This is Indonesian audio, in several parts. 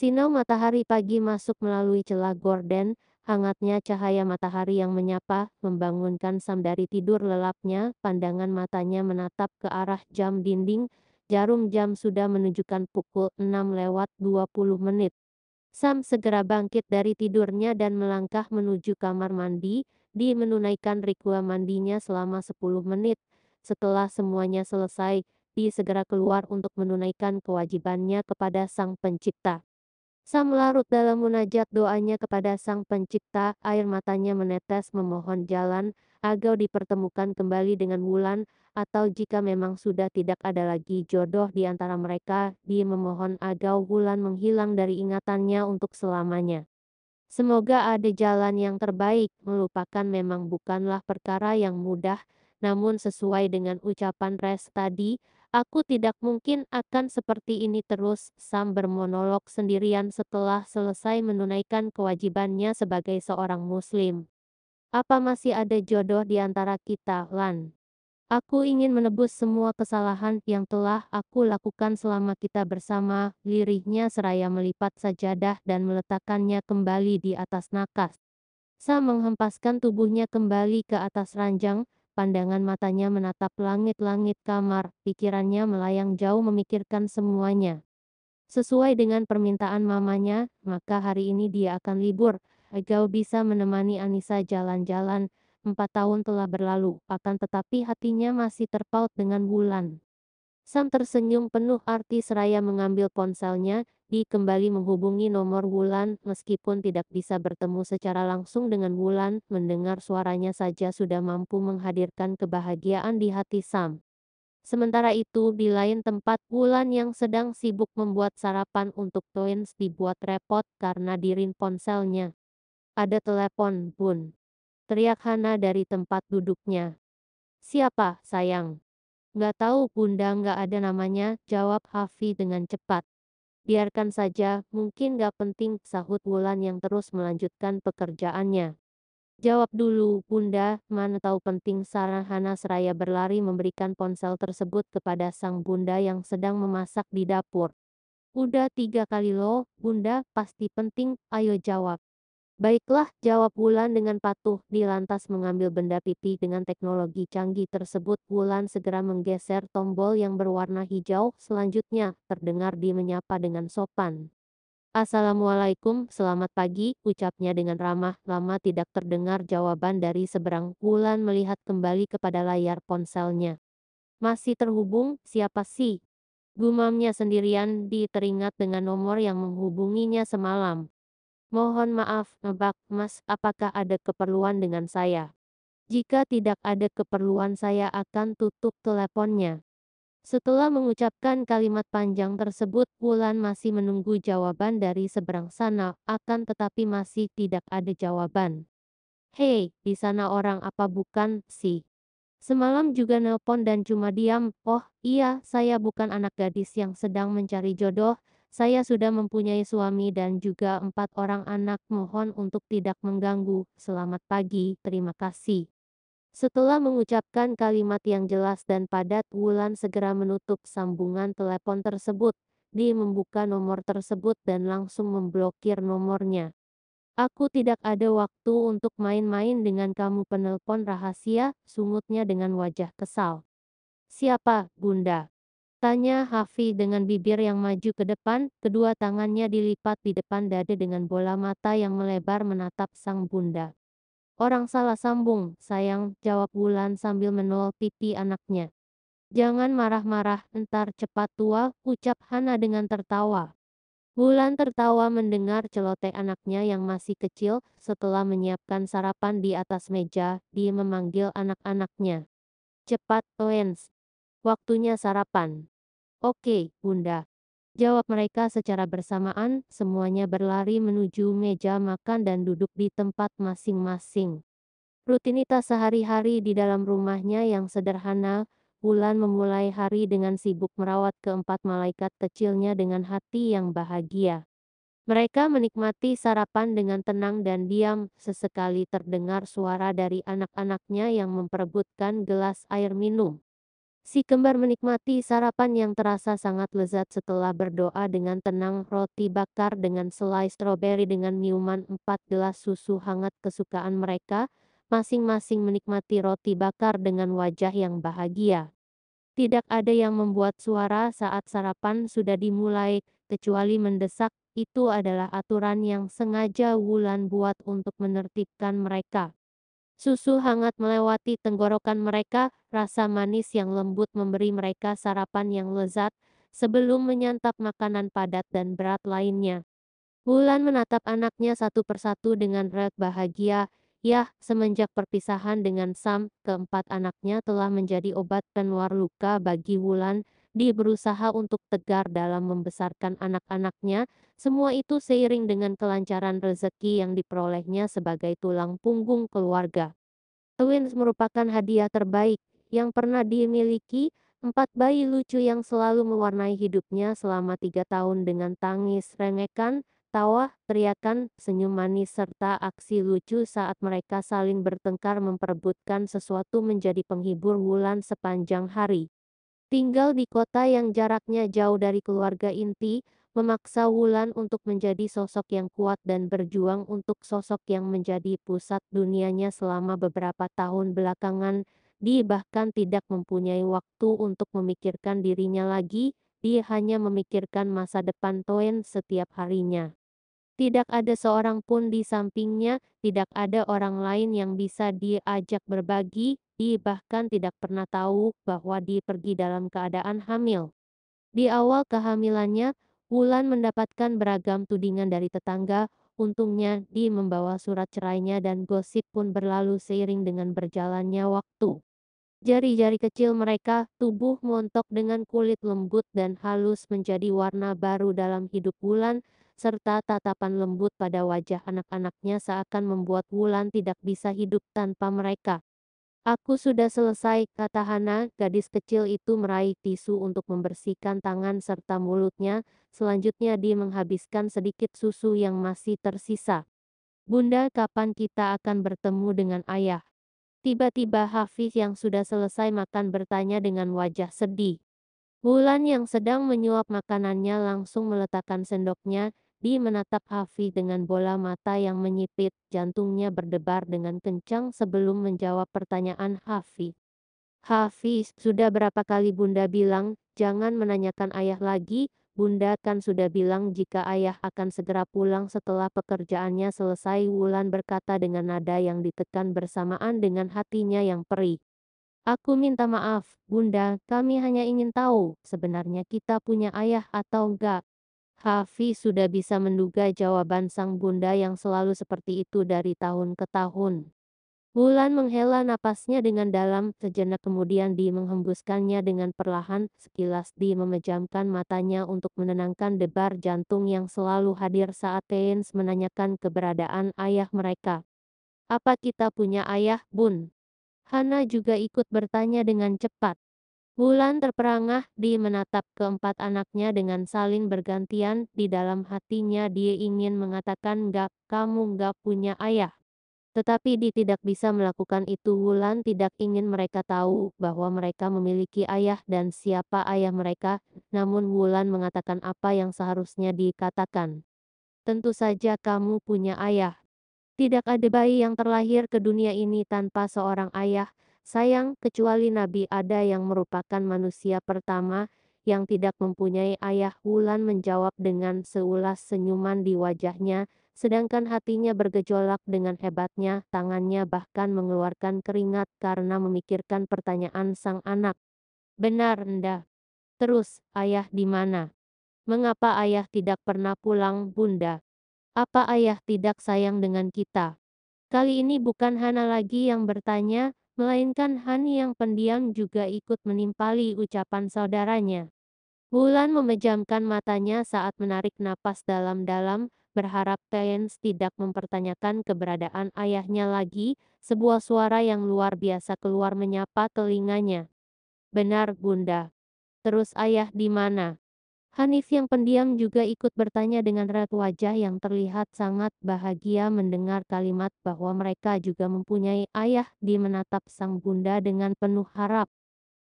Sinar matahari pagi masuk melalui celah gorden, hangatnya cahaya matahari yang menyapa, membangunkan Sam dari tidur lelapnya, pandangan matanya menatap ke arah jam dinding, jarum jam sudah menunjukkan pukul 6:20. Sam segera bangkit dari tidurnya dan melangkah menuju kamar mandi, dia menunaikan ritual mandinya selama 10 menit. Setelah semuanya selesai, dia segera keluar untuk menunaikan kewajibannya kepada Sang Pencipta. Sam larut dalam munajat doanya kepada Sang Pencipta, air matanya menetes memohon jalan, agar dipertemukan kembali dengan Wulan, atau jika memang sudah tidak ada lagi jodoh di antara mereka, dia memohon agar Wulan menghilang dari ingatannya untuk selamanya. Semoga ada jalan yang terbaik, melupakan memang bukanlah perkara yang mudah, namun sesuai dengan ucapan Res tadi, aku tidak mungkin akan seperti ini terus. Sam bermonolog sendirian setelah selesai menunaikan kewajibannya sebagai seorang muslim. Apa masih ada jodoh di antara kita, Lan? Aku ingin menebus semua kesalahan yang telah aku lakukan selama kita bersama, lirihnya seraya melipat sajadah dan meletakkannya kembali di atas nakas. Sam menghempaskan tubuhnya kembali ke atas ranjang, pandangan matanya menatap langit-langit kamar, pikirannya melayang jauh memikirkan semuanya. Sesuai dengan permintaan mamanya, maka hari ini dia akan libur. Agar bisa menemani Anissa jalan-jalan. 4 tahun telah berlalu, akan tetapi hatinya masih terpaut dengan Wulan. Sam tersenyum penuh arti seraya mengambil ponselnya, di kembali menghubungi nomor Wulan, meskipun tidak bisa bertemu secara langsung dengan Wulan, mendengar suaranya saja sudah mampu menghadirkan kebahagiaan di hati Sam. Sementara itu, di lain tempat, Wulan yang sedang sibuk membuat sarapan untuk Twins dibuat repot karena di ring ponselnya. Ada telepon, Bun. Teriak Hana dari tempat duduknya. Siapa, sayang? Nggak tahu, Bunda, nggak ada namanya, jawab Hafi dengan cepat. Biarkan saja, mungkin nggak penting, sahut Wulan yang terus melanjutkan pekerjaannya. Jawab dulu, Bunda, mana tahu penting, saran Hana seraya berlari memberikan ponsel tersebut kepada sang bunda yang sedang memasak di dapur. Udah 3 kali loh, Bunda, pasti penting, ayo jawab. Baiklah, jawab Wulan dengan patuh, di lantas mengambil benda pipi dengan teknologi canggih tersebut. Wulan segera menggeser tombol yang berwarna hijau, selanjutnya, terdengar dia menyapa dengan sopan. Assalamualaikum, selamat pagi, ucapnya dengan ramah. Lama tidak terdengar jawaban dari seberang. Wulan melihat kembali kepada layar ponselnya. Masih terhubung, siapa sih? Gumamnya sendirian, di teringat dengan nomor yang menghubunginya semalam. Mohon maaf, nebak, Mas, apakah ada keperluan dengan saya? Jika tidak ada keperluan saya akan tutup teleponnya. Setelah mengucapkan kalimat panjang tersebut, Wulan masih menunggu jawaban dari seberang sana, akan tetapi masih tidak ada jawaban. Hei, di sana orang apa bukan, sih? Semalam juga nelpon dan cuma diam. Oh, iya, saya bukan anak gadis yang sedang mencari jodoh. Saya sudah mempunyai suami dan juga 4 orang anak. Mohon untuk tidak mengganggu. Selamat pagi, terima kasih. Setelah mengucapkan kalimat yang jelas dan padat, Wulan segera menutup sambungan telepon tersebut. Dia membuka nomor tersebut dan langsung memblokir nomornya. Aku tidak ada waktu untuk main-main dengan kamu, penelpon rahasia, sungutnya dengan wajah kesal. Siapa, Bunda? Tanya Hafi dengan bibir yang maju ke depan, kedua tangannya dilipat di depan dada dengan bola mata yang melebar menatap sang bunda. Orang salah sambung, sayang, jawab Wulan sambil menol pipi anaknya. Jangan marah-marah, entar cepat tua, ucap Hana dengan tertawa. Wulan tertawa mendengar celoteh anaknya yang masih kecil. Setelah menyiapkan sarapan di atas meja, dia memanggil anak-anaknya. Cepat, Owens. Waktunya sarapan. Oke, Bunda. Jawab mereka secara bersamaan, semuanya berlari menuju meja makan dan duduk di tempat masing-masing. Rutinitas sehari-hari di dalam rumahnya yang sederhana, Wulan memulai hari dengan sibuk merawat keempat malaikat kecilnya dengan hati yang bahagia. Mereka menikmati sarapan dengan tenang dan diam, sesekali terdengar suara dari anak-anaknya yang memperebutkan gelas air minum. Si kembar menikmati sarapan yang terasa sangat lezat setelah berdoa dengan tenang, roti bakar dengan selai stroberi dengan minuman 4 gelas susu hangat kesukaan mereka, masing-masing menikmati roti bakar dengan wajah yang bahagia. Tidak ada yang membuat suara saat sarapan sudah dimulai, kecuali mendesak. Itu adalah aturan yang sengaja Wulan buat untuk menertibkan mereka. Susu hangat melewati tenggorokan mereka, rasa manis yang lembut memberi mereka sarapan yang lezat, sebelum menyantap makanan padat dan berat lainnya. Wulan menatap anaknya satu persatu dengan raut bahagia. Yah, semenjak perpisahan dengan Sam, keempat anaknya telah menjadi obat penawar luka bagi Wulan. Dia berusaha untuk tegar dalam membesarkan anak-anaknya, semua itu seiring dengan kelancaran rezeki yang diperolehnya sebagai tulang punggung keluarga. Twins merupakan hadiah terbaik yang pernah dimiliki, empat bayi lucu yang selalu mewarnai hidupnya selama 3 tahun dengan tangis, rengekan, tawa, teriakan, senyum manis serta aksi lucu saat mereka saling bertengkar memperebutkan sesuatu menjadi penghibur Wulan sepanjang hari. Tinggal di kota yang jaraknya jauh dari keluarga inti, memaksa Wulan untuk menjadi sosok yang kuat dan berjuang untuk sosok yang menjadi pusat dunianya selama beberapa tahun belakangan. Dia bahkan tidak mempunyai waktu untuk memikirkan dirinya lagi, dia hanya memikirkan masa depan Toen setiap harinya. Tidak ada seorang pun di sampingnya, tidak ada orang lain yang bisa diajak berbagi, dia bahkan tidak pernah tahu bahwa dia pergi dalam keadaan hamil. Di awal kehamilannya, Wulan mendapatkan beragam tudingan dari tetangga, untungnya dia membawa surat cerainya dan gosip pun berlalu seiring dengan berjalannya waktu. Jari-jari kecil mereka, tubuh montok dengan kulit lembut dan halus menjadi warna baru dalam hidup Wulan, serta tatapan lembut pada wajah anak-anaknya seakan membuat Wulan tidak bisa hidup tanpa mereka. Aku sudah selesai, kata Hana, gadis kecil itu meraih tisu untuk membersihkan tangan serta mulutnya, selanjutnya dia menghabiskan sedikit susu yang masih tersisa. Bunda, kapan kita akan bertemu dengan ayah? Tiba-tiba Hafiz yang sudah selesai makan bertanya dengan wajah sedih. Wulan yang sedang menyuap makanannya langsung meletakkan sendoknya. Dia menatap Hafiz dengan bola mata yang menyipit, jantungnya berdebar dengan kencang sebelum menjawab pertanyaan Hafiz. Hafiz, sudah berapa kali Bunda bilang, jangan menanyakan ayah lagi. Bunda kan sudah bilang jika ayah akan segera pulang setelah pekerjaannya selesai. Wulan berkata dengan nada yang ditekan bersamaan dengan hatinya yang perih. Aku minta maaf, Bunda, kami hanya ingin tahu, sebenarnya kita punya ayah atau enggak. Hafiz sudah bisa menduga jawaban sang bunda yang selalu seperti itu dari tahun ke tahun. Wulan menghela napasnya dengan dalam, sejenak kemudian dia menghembuskannya dengan perlahan, sekilas dia memejamkan matanya untuk menenangkan debar jantung yang selalu hadir saat Teens menanyakan keberadaan ayah mereka. Apa kita punya ayah, Bun? Hana juga ikut bertanya dengan cepat. Wulan terperangah, dia menatap keempat anaknya dengan saling bergantian, di dalam hatinya dia ingin mengatakan enggak, kamu enggak punya ayah. Tetapi dia tidak bisa melakukan itu. Wulan tidak ingin mereka tahu bahwa mereka memiliki ayah dan siapa ayah mereka, namun Wulan mengatakan apa yang seharusnya dikatakan. Tentu saja kamu punya ayah. Tidak ada bayi yang terlahir ke dunia ini tanpa seorang ayah, sayang, kecuali Nabi Ada yang merupakan manusia pertama yang tidak mempunyai ayah. Wulan menjawab dengan seulas senyuman di wajahnya, sedangkan hatinya bergejolak dengan hebatnya, tangannya bahkan mengeluarkan keringat karena memikirkan pertanyaan sang anak. Benar, Enda. Terus, ayah di mana? Mengapa ayah tidak pernah pulang, Bunda? Apa ayah tidak sayang dengan kita? Kali ini bukan Hana lagi yang bertanya, melainkan Hani yang pendiam juga ikut menimpali ucapan saudaranya. Wulan memejamkan matanya saat menarik napas dalam-dalam, berharap Taens tidak mempertanyakan keberadaan ayahnya lagi. Sebuah suara yang luar biasa keluar menyapa telinganya. Benar, Bunda. Terus ayah di mana? Hanif yang pendiam juga ikut bertanya dengan raut wajah yang terlihat sangat bahagia mendengar kalimat bahwa mereka juga mempunyai ayah. Dia menatap sang bunda dengan penuh harap.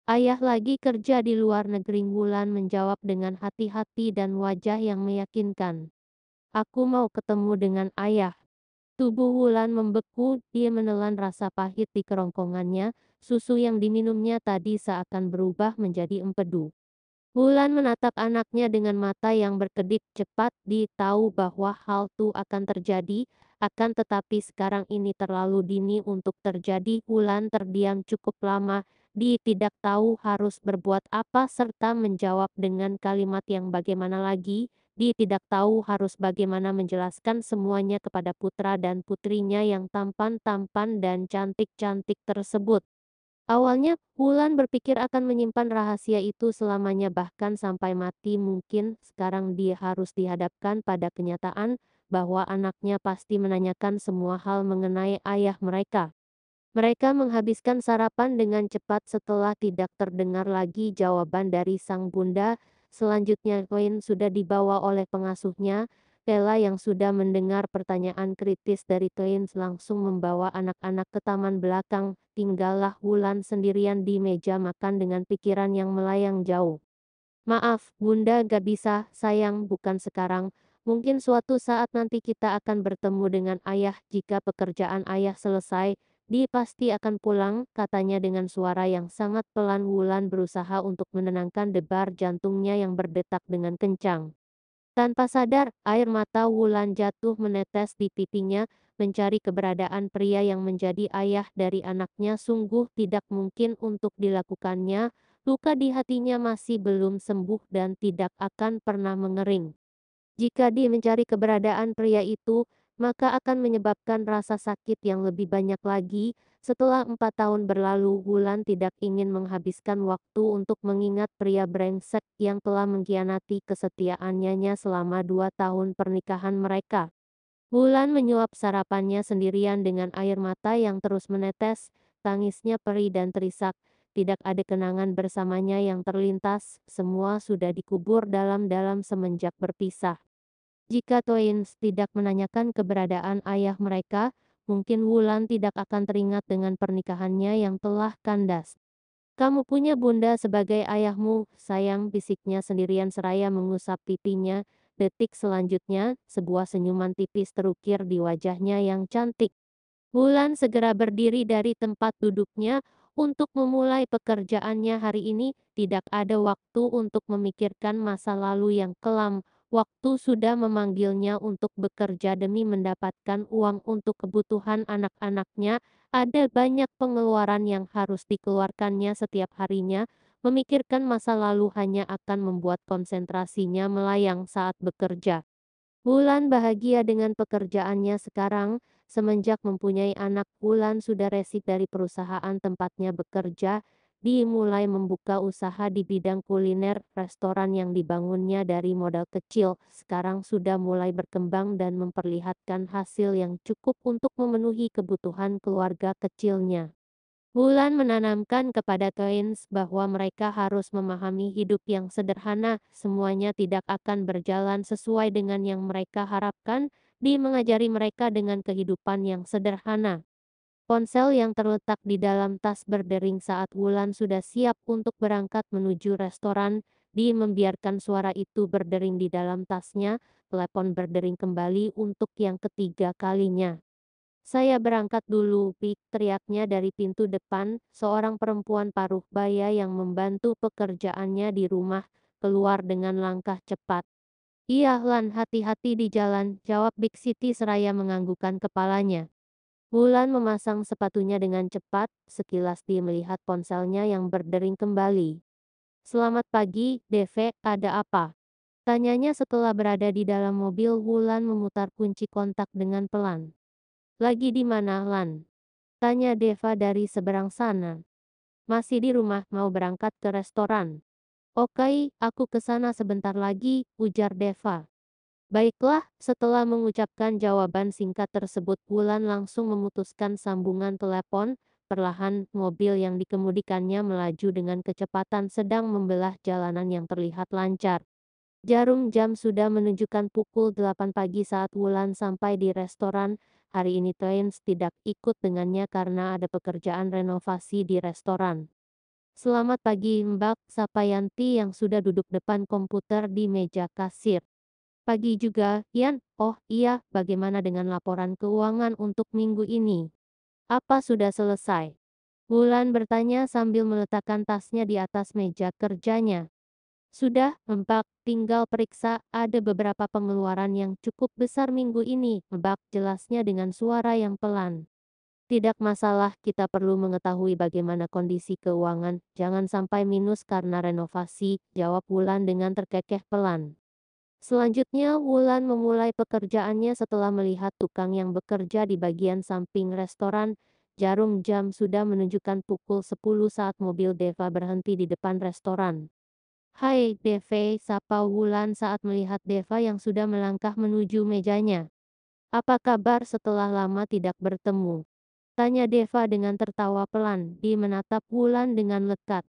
Ayah lagi kerja di luar negeri, Wulan menjawab dengan hati-hati dan wajah yang meyakinkan. Aku mau ketemu dengan ayah. Tubuh Wulan membeku, dia menelan rasa pahit di kerongkongannya, susu yang diminumnya tadi seakan berubah menjadi empedu. Wulan menatap anaknya dengan mata yang berkedip cepat, dia tahu bahwa hal itu akan terjadi, akan tetapi sekarang ini terlalu dini untuk terjadi. Wulan terdiam cukup lama, dia tidak tahu harus berbuat apa serta menjawab dengan kalimat yang bagaimana lagi, dia tidak tahu harus bagaimana menjelaskan semuanya kepada putra dan putrinya yang tampan-tampan dan cantik-cantik tersebut. Awalnya, Wulan berpikir akan menyimpan rahasia itu selamanya bahkan sampai mati. Mungkin sekarang dia harus dihadapkan pada kenyataan bahwa anaknya pasti menanyakan semua hal mengenai ayah mereka. Mereka menghabiskan sarapan dengan cepat setelah tidak terdengar lagi jawaban dari sang bunda. Selanjutnya Koin sudah dibawa oleh pengasuhnya. Bella yang sudah mendengar pertanyaan kritis dari Koin langsung membawa anak-anak ke taman belakang. Tinggallah Wulan sendirian di meja makan dengan pikiran yang melayang jauh. Maaf, Bunda gak bisa, sayang, bukan sekarang. Mungkin suatu saat nanti kita akan bertemu dengan ayah. Jika pekerjaan ayah selesai, dia pasti akan pulang, katanya dengan suara yang sangat pelan. Wulan berusaha untuk menenangkan debar jantungnya yang berdetak dengan kencang. Tanpa sadar, air mata Wulan jatuh menetes di pipinya, mencari keberadaan pria yang menjadi ayah dari anaknya sungguh tidak mungkin untuk dilakukannya. Luka di hatinya masih belum sembuh dan tidak akan pernah mengering. Jika dia mencari keberadaan pria itu, maka akan menyebabkan rasa sakit yang lebih banyak lagi. Setelah 4 tahun berlalu, Wulan tidak ingin menghabiskan waktu untuk mengingat pria brengsek yang telah mengkhianati kesetiaannya selama 2 tahun pernikahan mereka. Wulan menyuap sarapannya sendirian dengan air mata yang terus menetes, tangisnya perih dan terisak. Tidak ada kenangan bersamanya yang terlintas, semua sudah dikubur dalam-dalam semenjak berpisah. Jika Twins tidak menanyakan keberadaan ayah mereka, mungkin Wulan tidak akan teringat dengan pernikahannya yang telah kandas. Kamu punya bunda sebagai ayahmu, sayang, bisiknya sendirian seraya mengusap pipinya. Detik selanjutnya, sebuah senyuman tipis terukir di wajahnya yang cantik. Wulan segera berdiri dari tempat duduknya untuk memulai pekerjaannya hari ini. Tidak ada waktu untuk memikirkan masa lalu yang kelam. Waktu sudah memanggilnya untuk bekerja demi mendapatkan uang untuk kebutuhan anak-anaknya. Ada banyak pengeluaran yang harus dikeluarkannya setiap harinya. Memikirkan masa lalu hanya akan membuat konsentrasinya melayang saat bekerja. Wulan bahagia dengan pekerjaannya sekarang. Semenjak mempunyai anak, Wulan sudah resik dari perusahaan tempatnya bekerja. Dia mulai membuka usaha di bidang kuliner. Restoran yang dibangunnya dari modal kecil sekarang sudah mulai berkembang dan memperlihatkan hasil yang cukup untuk memenuhi kebutuhan keluarga kecilnya. Wulan menanamkan kepada Twins bahwa mereka harus memahami hidup yang sederhana. Semuanya tidak akan berjalan sesuai dengan yang mereka harapkan. Dia mengajari mereka dengan kehidupan yang sederhana. Ponsel yang terletak di dalam tas berdering saat Wulan sudah siap untuk berangkat menuju restoran. Dia membiarkan suara itu berdering di dalam tasnya. Telepon berdering kembali untuk yang ketiga kalinya. Saya berangkat dulu, Pik, teriaknya dari pintu depan. Seorang perempuan paruh baya yang membantu pekerjaannya di rumah keluar dengan langkah cepat. Iya, Lan, hati-hati di jalan, jawab Big City seraya menganggukkan kepalanya. Wulan memasang sepatunya dengan cepat, sekilas dia melihat ponselnya yang berdering kembali. Selamat pagi, Deve, ada apa? Tanyanya setelah berada di dalam mobil. Wulan memutar kunci kontak dengan pelan. Lagi di mana, Lan? Tanya Deva dari seberang sana. Masih di rumah, mau berangkat ke restoran. Oke, aku ke sana sebentar lagi, ujar Deva. Baiklah, setelah mengucapkan jawaban singkat tersebut, Wulan langsung memutuskan sambungan telepon. Perlahan, mobil yang dikemudikannya melaju dengan kecepatan sedang membelah jalanan yang terlihat lancar. Jarum jam sudah menunjukkan pukul 8 pagi saat Wulan sampai di restoran. Hari ini Twins tidak ikut dengannya karena ada pekerjaan renovasi di restoran. Selamat pagi Mbak, sapa Yanti yang sudah duduk depan komputer di meja kasir. Pagi juga, Yan. Oh iya, bagaimana dengan laporan keuangan untuk minggu ini? Apa sudah selesai? Wulan bertanya sambil meletakkan tasnya di atas meja kerjanya. Sudah, Mbak, tinggal periksa, ada beberapa pengeluaran yang cukup besar minggu ini, Mbak jelasnya dengan suara yang pelan. Tidak masalah, kita perlu mengetahui bagaimana kondisi keuangan, jangan sampai minus karena renovasi, jawab Wulan dengan terkekeh pelan. Selanjutnya, Wulan memulai pekerjaannya setelah melihat tukang yang bekerja di bagian samping restoran. Jarum jam sudah menunjukkan pukul 10 saat mobil Deva berhenti di depan restoran. Hai, Deve, sapa Wulan saat melihat Deva yang sudah melangkah menuju mejanya. Apa kabar setelah lama tidak bertemu? Tanya Deva dengan tertawa pelan, di menatap Wulan dengan lekat.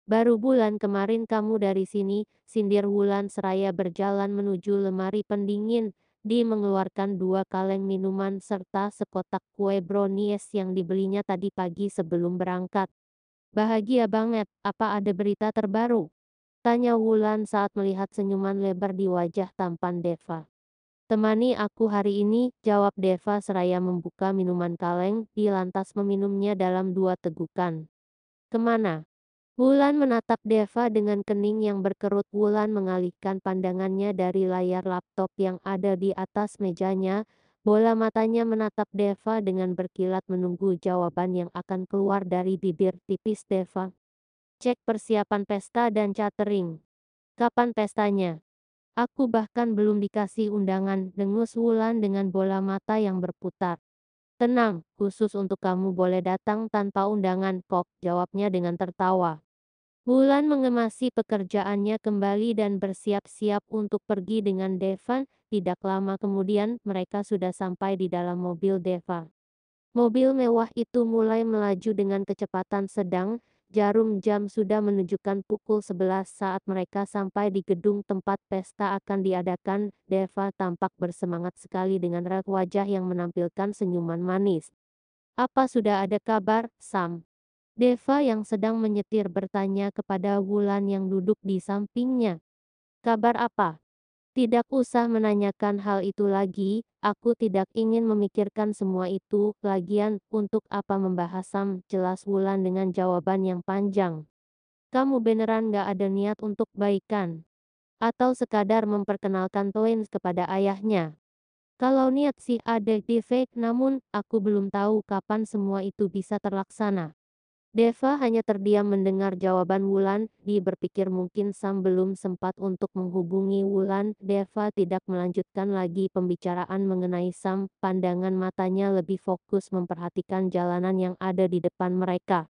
Baru bulan kemarin kamu dari sini, sindir Wulan seraya berjalan menuju lemari pendingin, di mengeluarkan 2 kaleng minuman serta sekotak kue brownies yang dibelinya tadi pagi sebelum berangkat. Bahagia banget, apa ada berita terbaru? Tanya Wulan saat melihat senyuman lebar di wajah tampan Deva. Temani aku hari ini, jawab Deva seraya membuka minuman kaleng, di lantas meminumnya dalam 2 tegukan. Kemana? Wulan menatap Deva dengan kening yang berkerut. Wulan mengalihkan pandangannya dari layar laptop yang ada di atas mejanya. Bola matanya menatap Deva dengan berkilat menunggu jawaban yang akan keluar dari bibir tipis Deva. Cek persiapan pesta dan catering. Kapan pestanya? Aku bahkan belum dikasih undangan, dengus Wulan dengan bola mata yang berputar. Tenang, khusus untuk kamu boleh datang tanpa undangan kok, jawabnya dengan tertawa. Wulan mengemasi pekerjaannya kembali dan bersiap-siap untuk pergi dengan Devan. Tidak lama kemudian, mereka sudah sampai di dalam mobil Deva. Mobil mewah itu mulai melaju dengan kecepatan sedang. Jarum jam sudah menunjukkan pukul 11 saat mereka sampai di gedung tempat pesta akan diadakan. Deva tampak bersemangat sekali dengan raut wajah yang menampilkan senyuman manis. Apa sudah ada kabar, Sam? Deva yang sedang menyetir bertanya kepada Wulan yang duduk di sampingnya. Kabar apa? Tidak usah menanyakan hal itu lagi, aku tidak ingin memikirkan semua itu, lagian, untuk apa membahas Sam, jelas Wulan dengan jawaban yang panjang. Kamu beneran gak ada niat untuk baikan? Atau sekadar memperkenalkan Twins kepada ayahnya? Kalau niat sih ada di fake, namun, aku belum tahu kapan semua itu bisa terlaksana. Deva hanya terdiam mendengar jawaban Wulan, dia berpikir mungkin Sam belum sempat untuk menghubungi Wulan. Deva tidak melanjutkan lagi pembicaraan mengenai Sam, pandangan matanya lebih fokus memperhatikan jalanan yang ada di depan mereka.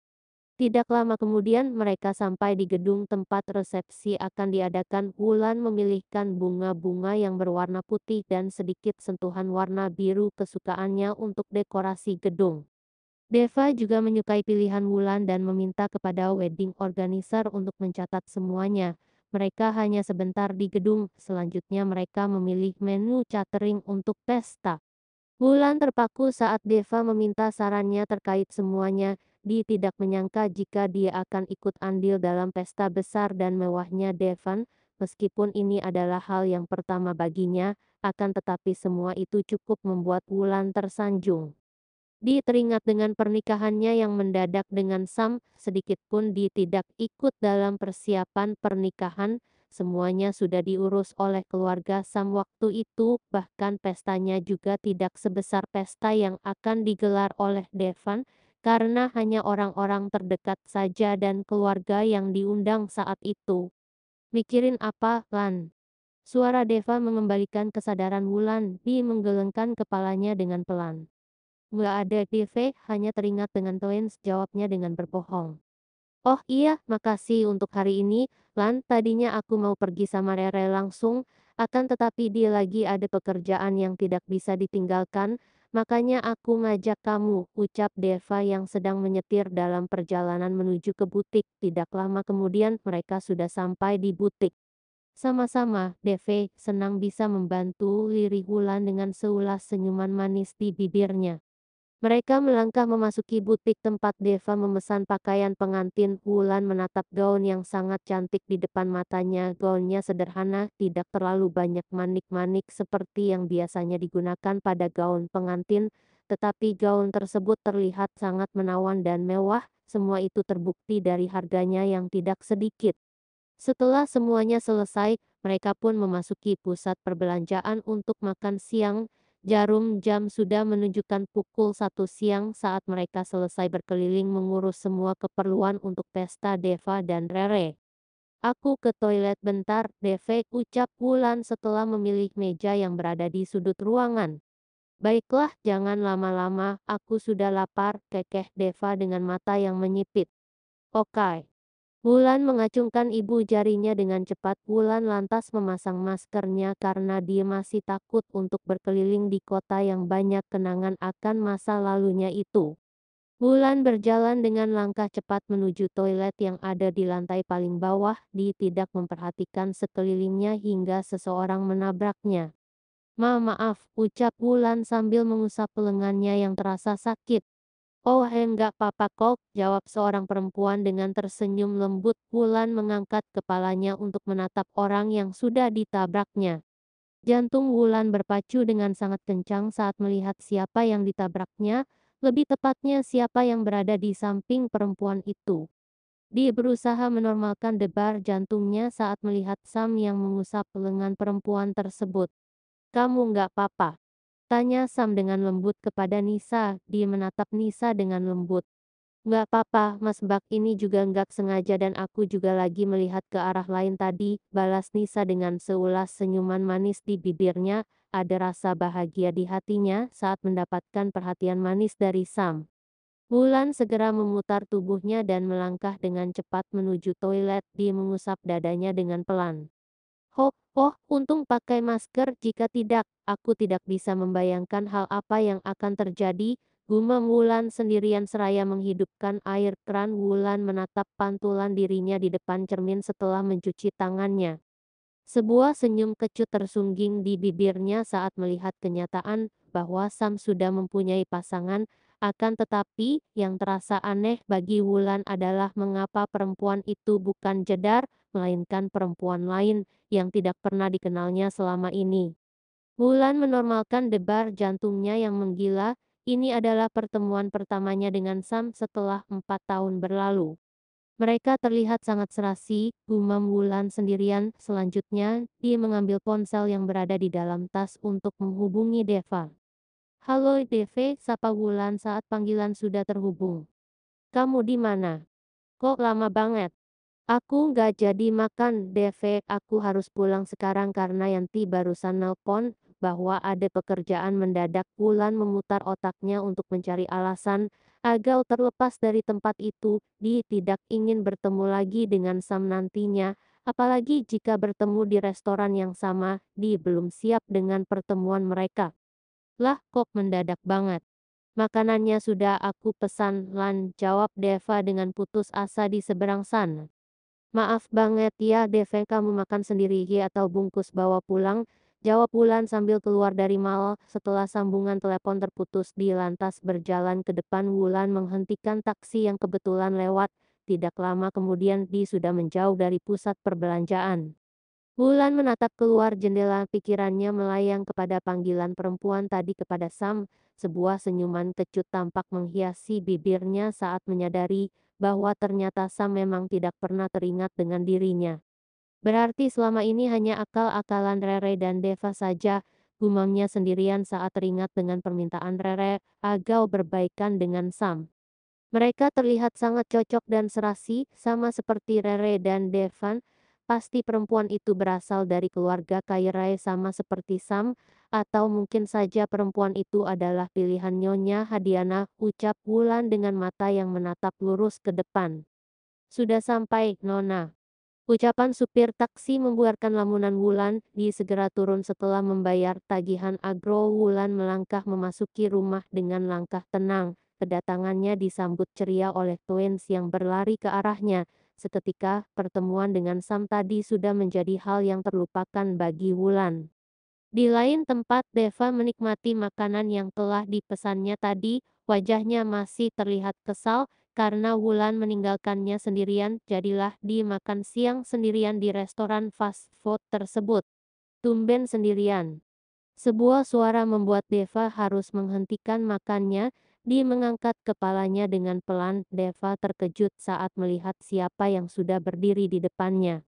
Tidak lama kemudian mereka sampai di gedung tempat resepsi akan diadakan. Wulan memilihkan bunga-bunga yang berwarna putih dan sedikit sentuhan warna biru kesukaannya untuk dekorasi gedung. Deva juga menyukai pilihan Wulan dan meminta kepada wedding organizer untuk mencatat semuanya. Mereka hanya sebentar di gedung, selanjutnya mereka memilih menu catering untuk pesta. Wulan terpaku saat Deva meminta sarannya terkait semuanya. Dia tidak menyangka jika dia akan ikut andil dalam pesta besar dan mewahnya Devan, meskipun ini adalah hal yang pertama baginya, akan tetapi semua itu cukup membuat Wulan tersanjung. Dia teringat dengan pernikahannya yang mendadak dengan Sam, sedikit pun dia tidak ikut dalam persiapan pernikahan, semuanya sudah diurus oleh keluarga Sam waktu itu, bahkan pestanya juga tidak sebesar pesta yang akan digelar oleh Devan, karena hanya orang-orang terdekat saja dan keluarga yang diundang saat itu. Mikirin apa, Lan? Suara Deva mengembalikan kesadaran Wulan, dia menggelengkan kepalanya dengan pelan. Nggak ada TV, hanya teringat dengan Twins, jawabnya dengan berbohong. Oh iya, makasih untuk hari ini, Lan, tadinya aku mau pergi sama Rere langsung, akan tetapi dia lagi ada pekerjaan yang tidak bisa ditinggalkan, makanya aku ngajak kamu, ucap Deva yang sedang menyetir dalam perjalanan menuju ke butik. Tidak lama kemudian mereka sudah sampai di butik. Sama-sama, Deve, senang bisa membantu, lirih Wulan dengan seulas senyuman manis di bibirnya. Mereka melangkah memasuki butik tempat Deva memesan pakaian pengantin. Wulan menatap gaun yang sangat cantik di depan matanya. Gaunnya sederhana, tidak terlalu banyak manik-manik seperti yang biasanya digunakan pada gaun pengantin, tetapi gaun tersebut terlihat sangat menawan dan mewah. Semua itu terbukti dari harganya yang tidak sedikit. Setelah semuanya selesai, mereka pun memasuki pusat perbelanjaan untuk makan siang. Jarum jam sudah menunjukkan pukul 1 siang saat mereka selesai berkeliling mengurus semua keperluan untuk pesta Deva dan Rere. Aku ke toilet bentar, Deve, ucap Wulan setelah memilih meja yang berada di sudut ruangan. Baiklah, jangan lama-lama, aku sudah lapar, kekeh Deva dengan mata yang menyipit. Oke. Wulan mengacungkan ibu jarinya dengan cepat. Wulan lantas memasang maskernya karena dia masih takut untuk berkeliling di kota yang banyak kenangan akan masa lalunya itu. Wulan berjalan dengan langkah cepat menuju toilet yang ada di lantai paling bawah. Dia tidak memperhatikan sekelilingnya hingga seseorang menabraknya. Maaf, ucap Wulan sambil mengusap lengannya yang terasa sakit. Oh enggak apa-apa kok, jawab seorang perempuan dengan tersenyum lembut. Wulan mengangkat kepalanya untuk menatap orang yang sudah ditabraknya. Jantung Wulan berpacu dengan sangat kencang saat melihat siapa yang ditabraknya, lebih tepatnya siapa yang berada di samping perempuan itu. Dia berusaha menormalkan debar jantungnya saat melihat Sam yang mengusap lengan perempuan tersebut. Kamu nggak apa-apa? Tanya Sam dengan lembut kepada Nisa. Dia menatap Nisa dengan lembut. Nggak apa-apa, Mas Bak, ini juga nggak sengaja dan aku juga lagi melihat ke arah lain tadi, balas Nisa dengan seulas senyuman manis di bibirnya. Ada rasa bahagia di hatinya saat mendapatkan perhatian manis dari Sam. Wulan segera memutar tubuhnya dan melangkah dengan cepat menuju toilet. Dia mengusap dadanya dengan pelan. Oh, untung pakai masker, jika tidak, aku tidak bisa membayangkan hal apa yang akan terjadi, gumam Wulan sendirian seraya menghidupkan air keran. Wulan menatap pantulan dirinya di depan cermin setelah mencuci tangannya. Sebuah senyum kecut tersungging di bibirnya saat melihat kenyataan bahwa Sam sudah mempunyai pasangan, akan tetapi yang terasa aneh bagi Wulan adalah mengapa perempuan itu bukan Jedar, melainkan perempuan lain yang tidak pernah dikenalnya selama ini. Wulan menormalkan debar jantungnya yang menggila. Ini adalah pertemuan pertamanya dengan Sam setelah 4 tahun berlalu. Mereka terlihat sangat serasi, gumam Wulan sendirian. Selanjutnya, dia mengambil ponsel yang berada di dalam tas untuk menghubungi Deva. Halo Deve, sapa Wulan saat panggilan sudah terhubung. Kamu di mana? Kok lama banget? Aku nggak jadi makan, Deve. Aku harus pulang sekarang karena Yanti barusan nelpon bahwa ada pekerjaan mendadak. Wulan memutar otaknya untuk mencari alasan agar terlepas dari tempat itu. Dia tidak ingin bertemu lagi dengan Sam nantinya, apalagi jika bertemu di restoran yang sama. Dia belum siap dengan pertemuan mereka. Lah, kok mendadak banget? Makanannya sudah aku pesan, Lan, jawab Deva dengan putus asa di seberang sana. Maaf banget ya Deve, kamu makan sendiri ya atau bungkus bawa pulang? Jawab Wulan sambil keluar dari mall. Setelah sambungan telepon terputus, dia lantas berjalan ke depan. Wulan menghentikan taksi yang kebetulan lewat. Tidak lama kemudian dia sudah menjauh dari pusat perbelanjaan. Wulan menatap keluar jendela, pikirannya melayang kepada panggilan perempuan tadi kepada Sam. Sebuah senyuman kecut tampak menghiasi bibirnya saat menyadari bahwa ternyata Sam memang tidak pernah teringat dengan dirinya. Berarti selama ini hanya akal-akalan Rere dan Deva saja, gumamnya sendirian saat teringat dengan permintaan Rere agar berbaikan dengan Sam. Mereka terlihat sangat cocok dan serasi, sama seperti Rere dan Devan. Pasti perempuan itu berasal dari keluarga kaya raya sama seperti Sam, atau mungkin saja perempuan itu adalah pilihan Nyonya Hadiana, ucap Wulan dengan mata yang menatap lurus ke depan. Sudah sampai, Nona. Ucapan supir taksi membuarkan lamunan Wulan. Dia segera turun setelah membayar tagihan agro. Wulan melangkah memasuki rumah dengan langkah tenang. Kedatangannya disambut ceria oleh Twins yang berlari ke arahnya. Seketika, pertemuan dengan Sam tadi sudah menjadi hal yang terlupakan bagi Wulan. Di lain tempat, Deva menikmati makanan yang telah dipesannya tadi. Wajahnya masih terlihat kesal karena Wulan meninggalkannya sendirian, jadilah dimakan siang sendirian di restoran fast food tersebut. Tumben sendirian. Sebuah suara membuat Deva harus menghentikan makannya. Dia mengangkat kepalanya dengan pelan. Deva terkejut saat melihat siapa yang sudah berdiri di depannya.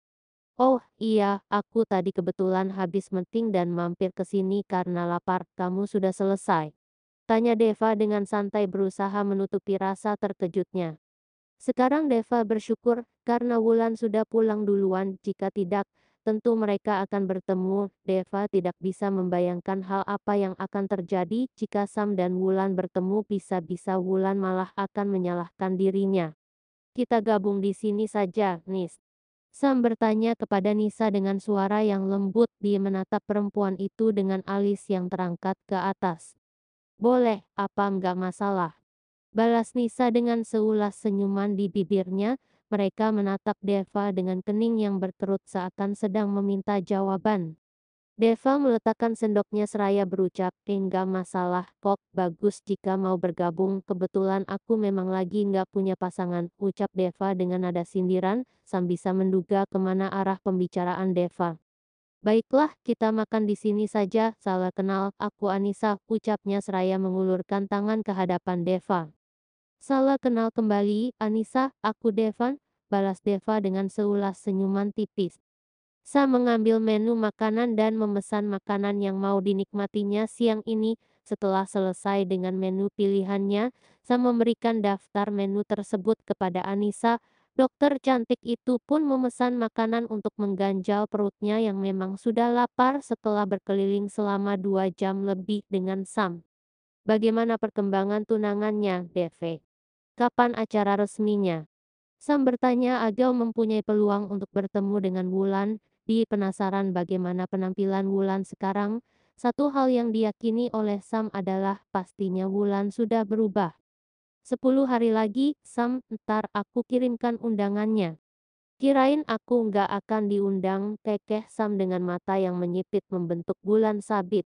Oh iya, aku tadi kebetulan habis meeting dan mampir ke sini karena lapar. Kamu sudah selesai? Tanya Deva dengan santai berusaha menutupi rasa terkejutnya. Sekarang Deva bersyukur karena Wulan sudah pulang duluan, jika tidak, tentu mereka akan bertemu. Deva tidak bisa membayangkan hal apa yang akan terjadi jika Sam dan Wulan bertemu, bisa-bisa Wulan malah akan menyalahkan dirinya. Kita gabung di sini saja, Nis. Sam bertanya kepada Nisa dengan suara yang lembut. Dia menatap perempuan itu dengan alis yang terangkat ke atas. Boleh, apa enggak masalah? Balas Nisa dengan seulas senyuman di bibirnya. Mereka menatap Deva dengan kening yang berkerut seakan sedang meminta jawaban. Deva meletakkan sendoknya seraya berucap, enggak masalah kok, bagus jika mau bergabung, kebetulan aku memang lagi nggak punya pasangan, ucap Deva dengan nada sindiran. Sam bisa menduga kemana arah pembicaraan Deva. Baiklah, kita makan di sini saja, salah kenal, aku Anissa, ucapnya seraya mengulurkan tangan ke hadapan Deva. Salah kenal kembali, Anissa, aku Devan, balas Deva dengan seulas senyuman tipis. Sam mengambil menu makanan dan memesan makanan yang mau dinikmatinya siang ini. Setelah selesai dengan menu pilihannya, Sam memberikan daftar menu tersebut kepada Anissa. Dokter cantik itu pun memesan makanan untuk mengganjal perutnya yang memang sudah lapar setelah berkeliling selama 2 jam lebih dengan Sam. Bagaimana perkembangan tunangannya, DV? Kapan acara resminya? Sam bertanya Agao mempunyai peluang untuk bertemu dengan Wulan. Dia penasaran bagaimana penampilan Wulan sekarang. Satu hal yang diyakini oleh Sam adalah pastinya Wulan sudah berubah. 10 hari lagi, Sam, ntar aku kirimkan undangannya. Kirain aku nggak akan diundang, kekeh Sam dengan mata yang menyipit membentuk bulan sabit.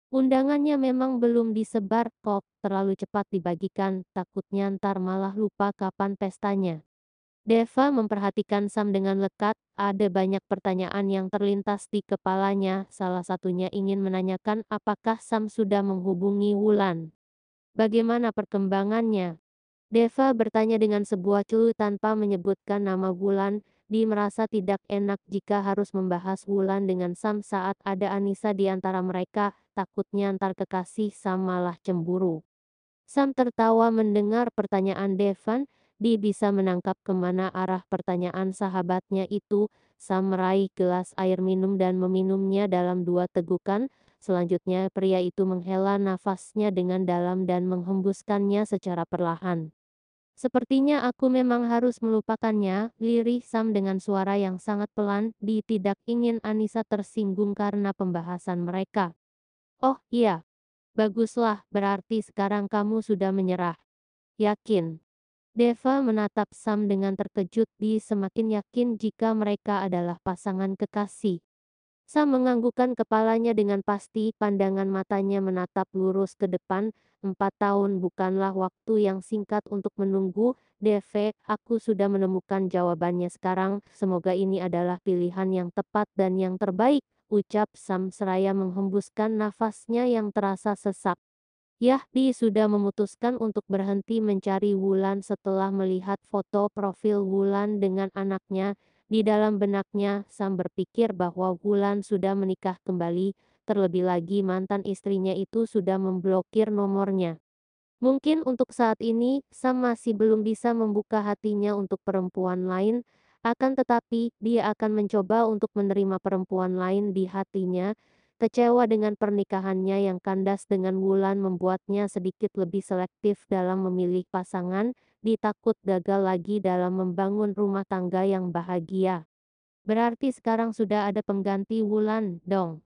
Undangannya memang belum disebar kok, terlalu cepat dibagikan, takutnya ntar malah lupa kapan pestanya. Deva memperhatikan Sam dengan lekat. Ada banyak pertanyaan yang terlintas di kepalanya, salah satunya ingin menanyakan apakah Sam sudah menghubungi Wulan. Bagaimana perkembangannya? Deva bertanya dengan sebuah clue tanpa menyebutkan nama Wulan. Dia merasa tidak enak jika harus membahas Wulan dengan Sam saat ada Anissa di antara mereka, takutnya antar kekasih Sam malah cemburu. Sam tertawa mendengar pertanyaan Devan. Dia bisa menangkap kemana arah pertanyaan sahabatnya itu. Sam meraih gelas air minum dan meminumnya dalam 2 tegukan. Selanjutnya pria itu menghela nafasnya dengan dalam dan menghembuskannya secara perlahan. Sepertinya aku memang harus melupakannya, lirih Sam dengan suara yang sangat pelan. Dia tidak ingin Anissa tersinggung karena pembahasan mereka. Oh iya, baguslah, berarti sekarang kamu sudah menyerah. Yakin? Deva menatap Sam dengan terkejut. Dia semakin yakin jika mereka adalah pasangan kekasih. Sam menganggukkan kepalanya dengan pasti, pandangan matanya menatap lurus ke depan. 4 tahun bukanlah waktu yang singkat untuk menunggu, DV, aku sudah menemukan jawabannya sekarang, semoga ini adalah pilihan yang tepat dan yang terbaik, ucap Sam seraya menghembuskan nafasnya yang terasa sesak. Yahdi sudah memutuskan untuk berhenti mencari Wulan setelah melihat foto profil Wulan dengan anaknya. Di dalam benaknya, Sam berpikir bahwa Wulan sudah menikah kembali, terlebih lagi mantan istrinya itu sudah memblokir nomornya. Mungkin untuk saat ini, Sam masih belum bisa membuka hatinya untuk perempuan lain, akan tetapi dia akan mencoba untuk menerima perempuan lain di hatinya. Kecewa dengan pernikahannya yang kandas dengan Wulan membuatnya sedikit lebih selektif dalam memilih pasangan, ditakut gagal lagi dalam membangun rumah tangga yang bahagia. Berarti sekarang sudah ada pengganti Wulan, dong.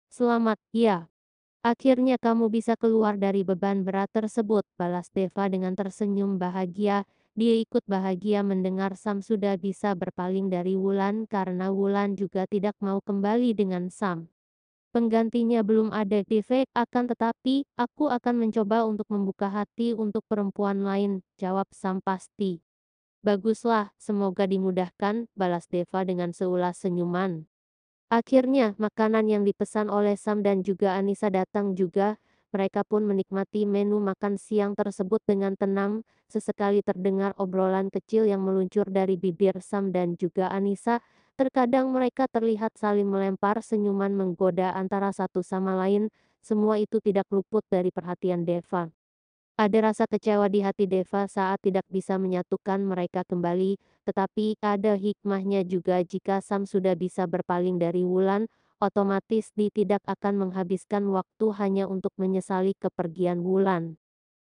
Selamat, ya. Akhirnya kamu bisa keluar dari beban berat tersebut, balas Deva dengan tersenyum bahagia. Dia ikut bahagia mendengar Sam sudah bisa berpaling dari Wulan karena Wulan juga tidak mau kembali dengan Sam. Penggantinya belum ada di fake akan tetapi, aku akan mencoba untuk membuka hati untuk perempuan lain, jawab Sam pasti. Baguslah, semoga dimudahkan, balas Deva dengan seulas senyuman. Akhirnya, makanan yang dipesan oleh Sam dan juga Anissa datang juga. Mereka pun menikmati menu makan siang tersebut dengan tenang. Sesekali terdengar obrolan kecil yang meluncur dari bibir Sam dan juga Anissa. Terkadang mereka terlihat saling melempar senyuman menggoda antara satu sama lain. Semua itu tidak luput dari perhatian Deva. Ada rasa kecewa di hati Deva saat tidak bisa menyatukan mereka kembali, tetapi ada hikmahnya juga jika Sam sudah bisa berpaling dari Wulan, otomatis dia tidak akan menghabiskan waktu hanya untuk menyesali kepergian Wulan.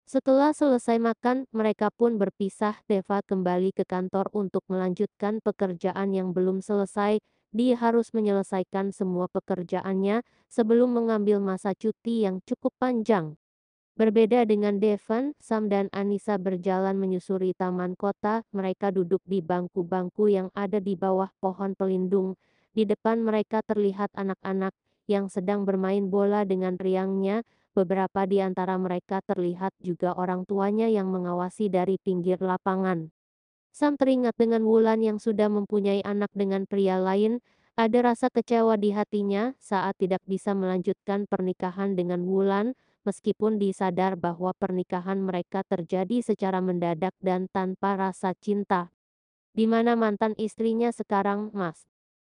Setelah selesai makan, mereka pun berpisah. Deva kembali ke kantor untuk melanjutkan pekerjaan yang belum selesai. Dia harus menyelesaikan semua pekerjaannya sebelum mengambil masa cuti yang cukup panjang. Berbeda dengan Devon, Sam dan Anissa berjalan menyusuri taman kota. Mereka duduk di bangku-bangku yang ada di bawah pohon pelindung. Di depan mereka terlihat anak-anak yang sedang bermain bola dengan riangnya. Beberapa di antara mereka terlihat juga orang tuanya yang mengawasi dari pinggir lapangan. Sam teringat dengan Wulan yang sudah mempunyai anak dengan pria lain. Ada rasa kecewa di hatinya saat tidak bisa melanjutkan pernikahan dengan Wulan, meskipun disadar bahwa pernikahan mereka terjadi secara mendadak dan tanpa rasa cinta. Di mana mantan istrinya sekarang, Mas?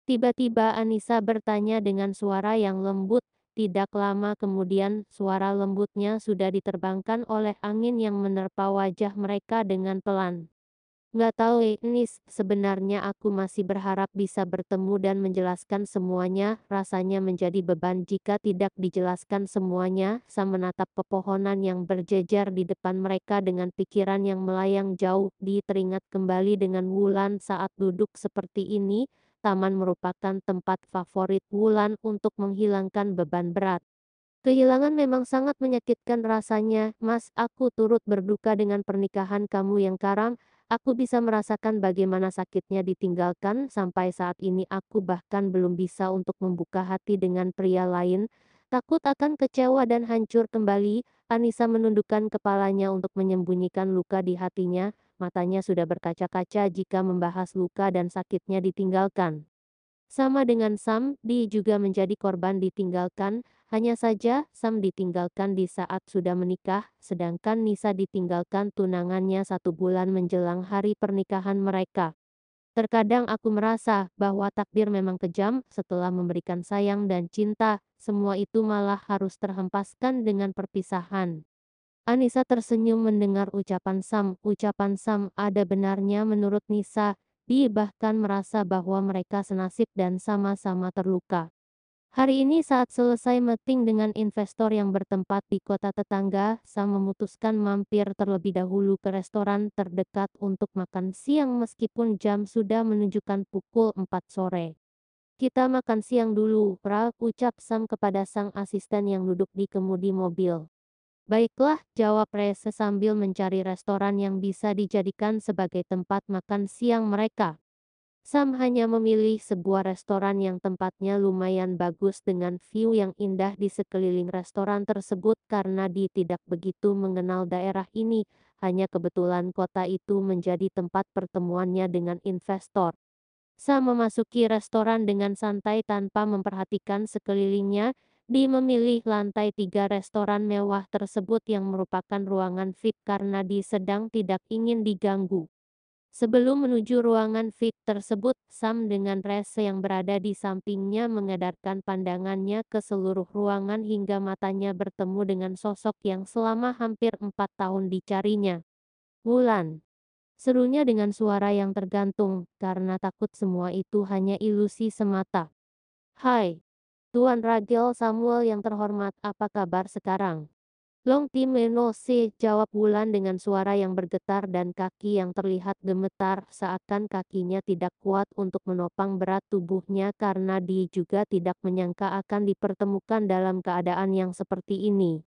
Tiba-tiba Anissa bertanya dengan suara yang lembut. Tidak lama kemudian, suara lembutnya sudah diterbangkan oleh angin yang menerpa wajah mereka dengan pelan. Nggak tahu Nis, sebenarnya aku masih berharap bisa bertemu dan menjelaskan semuanya, rasanya menjadi beban jika tidak dijelaskan semuanya. Sam menatap pepohonan yang berjejer di depan mereka dengan pikiran yang melayang jauh. Di teringat kembali dengan Wulan saat duduk seperti ini, taman merupakan tempat favorit Wulan untuk menghilangkan beban berat. Kehilangan memang sangat menyakitkan rasanya, Mas. Aku turut berduka dengan pernikahan kamu yang karam. Aku bisa merasakan bagaimana sakitnya ditinggalkan. Sampai saat ini aku bahkan belum bisa untuk membuka hati dengan pria lain. Takut akan kecewa dan hancur kembali. Anissa menundukkan kepalanya untuk menyembunyikan luka di hatinya. Matanya sudah berkaca-kaca jika membahas luka dan sakitnya ditinggalkan. Sama dengan Sam, Di juga menjadi korban ditinggalkan. Hanya saja, Sam ditinggalkan di saat sudah menikah, sedangkan Nisa ditinggalkan tunangannya 1 bulan menjelang hari pernikahan mereka. Terkadang aku merasa bahwa takdir memang kejam. Setelah memberikan sayang dan cinta, semua itu malah harus terhempaskan dengan perpisahan. Anissa tersenyum mendengar ucapan Sam. Ucapan Sam ada benarnya menurut Nisa. Dia bahkan merasa bahwa mereka senasib dan sama-sama terluka. Hari ini saat selesai meeting dengan investor yang bertempat di kota tetangga, Sam memutuskan mampir terlebih dahulu ke restoran terdekat untuk makan siang meskipun jam sudah menunjukkan pukul 4 sore. Kita makan siang dulu, Ra, ucap Sam kepada sang asisten yang duduk di kemudi mobil. Baiklah, jawab Rese sambil mencari restoran yang bisa dijadikan sebagai tempat makan siang mereka. Sam hanya memilih sebuah restoran yang tempatnya lumayan bagus dengan view yang indah di sekeliling restoran tersebut karena dia tidak begitu mengenal daerah ini, hanya kebetulan kota itu menjadi tempat pertemuannya dengan investor. Sam memasuki restoran dengan santai tanpa memperhatikan sekelilingnya. Dia memilih lantai 3 restoran mewah tersebut yang merupakan ruangan VIP karena dia sedang tidak ingin diganggu. Sebelum menuju ruangan VIP tersebut, Sam dengan Rese yang berada di sampingnya mengedarkan pandangannya ke seluruh ruangan hingga matanya bertemu dengan sosok yang selama hampir 4 tahun dicarinya. Wulan. Serunya dengan suara yang tergantung, karena takut semua itu hanya ilusi semata. Hai, Tuan Ragil Samuel yang terhormat, apa kabar sekarang? Long time no see, jawab Wulan dengan suara yang bergetar dan kaki yang terlihat gemetar seakan kakinya tidak kuat untuk menopang berat tubuhnya karena dia juga tidak menyangka akan dipertemukan dalam keadaan yang seperti ini.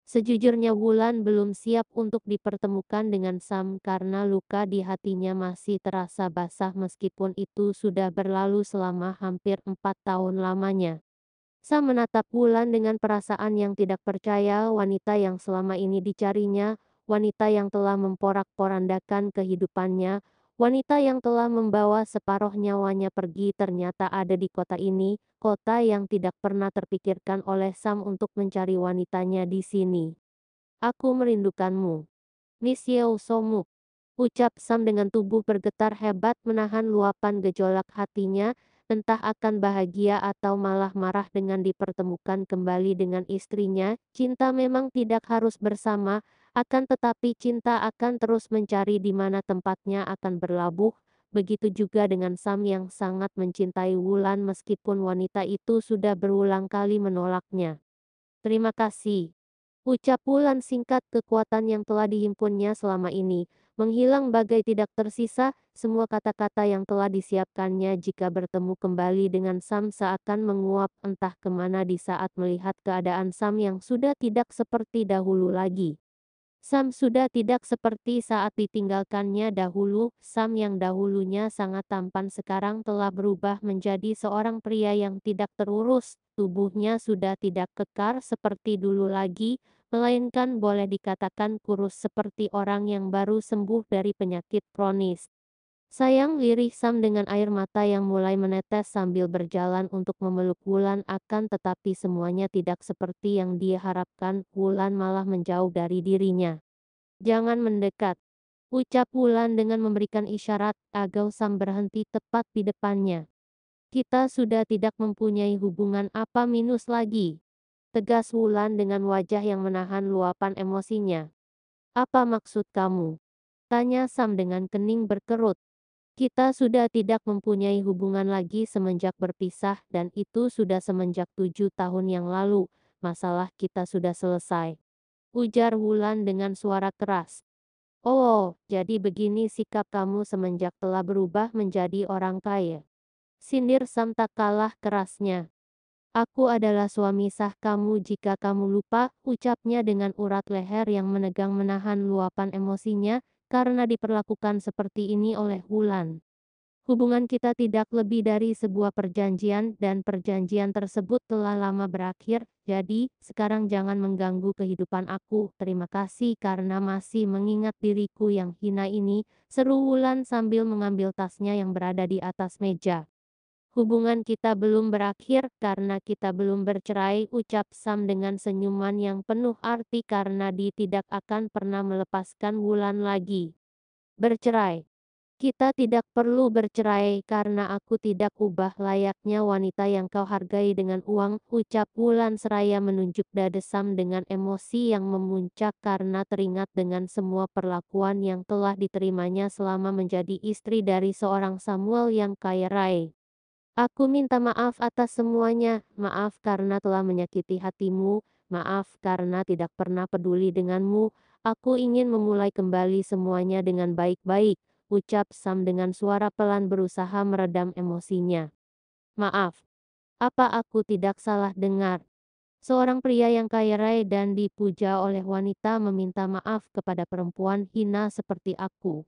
Sejujurnya Wulan belum siap untuk dipertemukan dengan Sam karena luka di hatinya masih terasa basah meskipun itu sudah berlalu selama hampir 4 tahun lamanya. Sam menatap Wulan dengan perasaan yang tidak percaya, wanita yang selama ini dicarinya, wanita yang telah memporak-porandakan kehidupannya, wanita yang telah membawa separuh nyawanya pergi ternyata ada di kota ini, kota yang tidak pernah terpikirkan oleh Sam untuk mencari wanitanya di sini. Aku merindukanmu. Miss Yeo Somuk. Ucap Sam dengan tubuh bergetar hebat menahan luapan gejolak hatinya, entah akan bahagia atau malah marah dengan dipertemukan kembali dengan istrinya. Cinta memang tidak harus bersama, akan tetapi cinta akan terus mencari di mana tempatnya akan berlabuh. Begitu juga dengan Sam yang sangat mencintai Wulan meskipun wanita itu sudah berulang kali menolaknya. Terima kasih. Ucap Wulan singkat, kekuatan yang telah dihimpunnya selama ini menghilang bagai tidak tersisa, semua kata-kata yang telah disiapkannya jika bertemu kembali dengan Sam seakan menguap entah kemana di saat melihat keadaan Sam yang sudah tidak seperti dahulu lagi. Sam sudah tidak seperti saat ditinggalkannya dahulu, Sam yang dahulunya sangat tampan sekarang telah berubah menjadi seorang pria yang tidak terurus, tubuhnya sudah tidak kekar seperti dulu lagi, melainkan boleh dikatakan kurus seperti orang yang baru sembuh dari penyakit kronis. Sayang, lirih Sam dengan air mata yang mulai menetes sambil berjalan untuk memeluk Wulan, akan tetapi semuanya tidak seperti yang dia harapkan, Wulan malah menjauh dari dirinya. Jangan mendekat, ucap Wulan dengan memberikan isyarat agar Sam berhenti tepat di depannya. Kita sudah tidak mempunyai hubungan apa minus lagi, tegas Wulan dengan wajah yang menahan luapan emosinya. Apa maksud kamu? Tanya Sam dengan kening berkerut. Kita sudah tidak mempunyai hubungan lagi semenjak berpisah dan itu sudah semenjak 7 tahun yang lalu. Masalah kita sudah selesai. Ujar Wulan dengan suara keras. Oh, jadi begini sikap kamu semenjak telah berubah menjadi orang kaya. Sindir Sam tak kalah kerasnya. Aku adalah suami sah kamu jika kamu lupa, ucapnya dengan urat leher yang menegang menahan luapan emosinya, karena diperlakukan seperti ini oleh Wulan. Hubungan kita tidak lebih dari sebuah perjanjian dan perjanjian tersebut telah lama berakhir, jadi sekarang jangan mengganggu kehidupan aku. Terima kasih karena masih mengingat diriku yang hina ini, seru Wulan sambil mengambil tasnya yang berada di atas meja. Hubungan kita belum berakhir karena kita belum bercerai, ucap Sam dengan senyuman yang penuh arti karena dia tidak akan pernah melepaskan Wulan lagi. Bercerai. Kita tidak perlu bercerai karena aku tidak ubah layaknya wanita yang kau hargai dengan uang, ucap Wulan seraya menunjuk dada Sam dengan emosi yang memuncak karena teringat dengan semua perlakuan yang telah diterimanya selama menjadi istri dari seorang Samuel yang kaya raya. Aku minta maaf atas semuanya, maaf karena telah menyakiti hatimu, maaf karena tidak pernah peduli denganmu, aku ingin memulai kembali semuanya dengan baik-baik, ucap Sam dengan suara pelan berusaha meredam emosinya. Maaf, apa aku tidak salah dengar? Seorang pria yang kaya raya dan dipuja oleh wanita meminta maaf kepada perempuan hina seperti aku.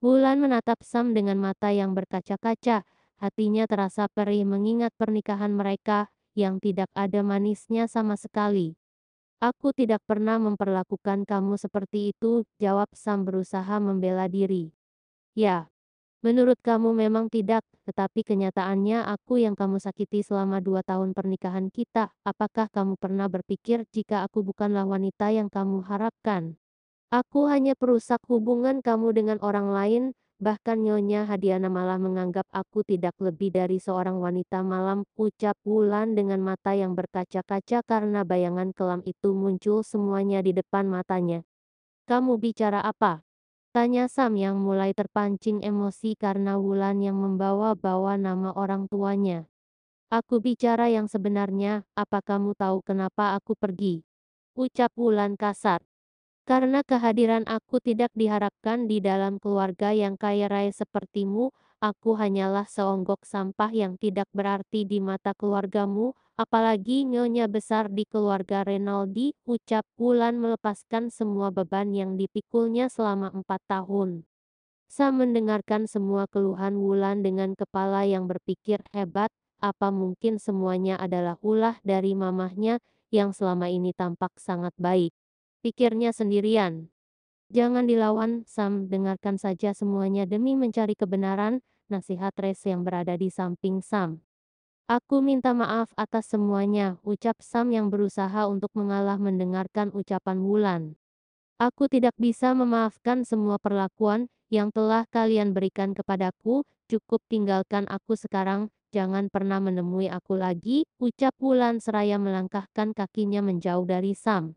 Wulan menatap Sam dengan mata yang berkaca-kaca, hatinya terasa perih mengingat pernikahan mereka, yang tidak ada manisnya sama sekali. Aku tidak pernah memperlakukan kamu seperti itu, jawab Sam berusaha membela diri. Ya, menurut kamu memang tidak, tetapi kenyataannya aku yang kamu sakiti selama 2 tahun pernikahan kita. Apakah kamu pernah berpikir jika aku bukanlah wanita yang kamu harapkan? Aku hanya perusak hubungan kamu dengan orang lain, bahkan Nyonya Hadiana malah menganggap aku tidak lebih dari seorang wanita malam, ucap Wulan dengan mata yang berkaca-kaca karena bayangan kelam itu muncul semuanya di depan matanya. Kamu bicara apa? Tanya Sam yang mulai terpancing emosi karena Wulan yang membawa-bawa nama orang tuanya. Aku bicara yang sebenarnya, apa kamu tahu kenapa aku pergi? Ucap Wulan kasar. Karena kehadiran aku tidak diharapkan di dalam keluarga yang kaya raya sepertimu, aku hanyalah seonggok sampah yang tidak berarti di mata keluargamu, apalagi nyonya besar di keluarga Renaldi, ucap Wulan melepaskan semua beban yang dipikulnya selama 4 tahun. Sam mendengarkan semua keluhan Wulan dengan kepala yang berpikir hebat, Apa mungkin semuanya adalah ulah dari mamahnya yang selama ini tampak sangat baik? Pikirnya sendirian. Jangan dilawan, Sam, dengarkan saja semuanya demi mencari kebenaran, nasihat Rex yang berada di samping Sam. Aku minta maaf atas semuanya, ucap Sam yang berusaha untuk mengalah mendengarkan ucapan Wulan. Aku tidak bisa memaafkan semua perlakuan yang telah kalian berikan kepadaku, cukup tinggalkan aku sekarang, jangan pernah menemui aku lagi, ucap Wulan seraya melangkahkan kakinya menjauh dari Sam.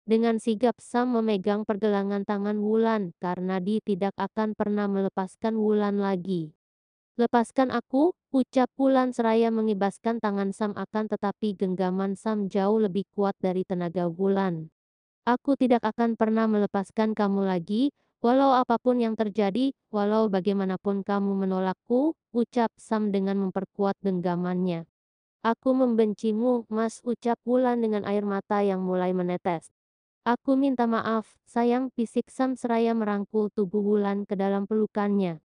Dengan sigap Sam memegang pergelangan tangan Wulan karena dia tidak akan pernah melepaskan Wulan lagi. Lepaskan aku, ucap Wulan seraya mengibaskan tangan Sam akan tetapi genggaman Sam jauh lebih kuat dari tenaga Wulan. Aku tidak akan pernah melepaskan kamu lagi, walau apapun yang terjadi, walau bagaimanapun kamu menolakku, ucap Sam dengan memperkuat genggamannya. Aku membencimu, Mas, ucap Wulan dengan air mata yang mulai menetes. Aku minta maaf, sayang, bisik Sam seraya merangkul tubuh Wulan ke dalam pelukannya.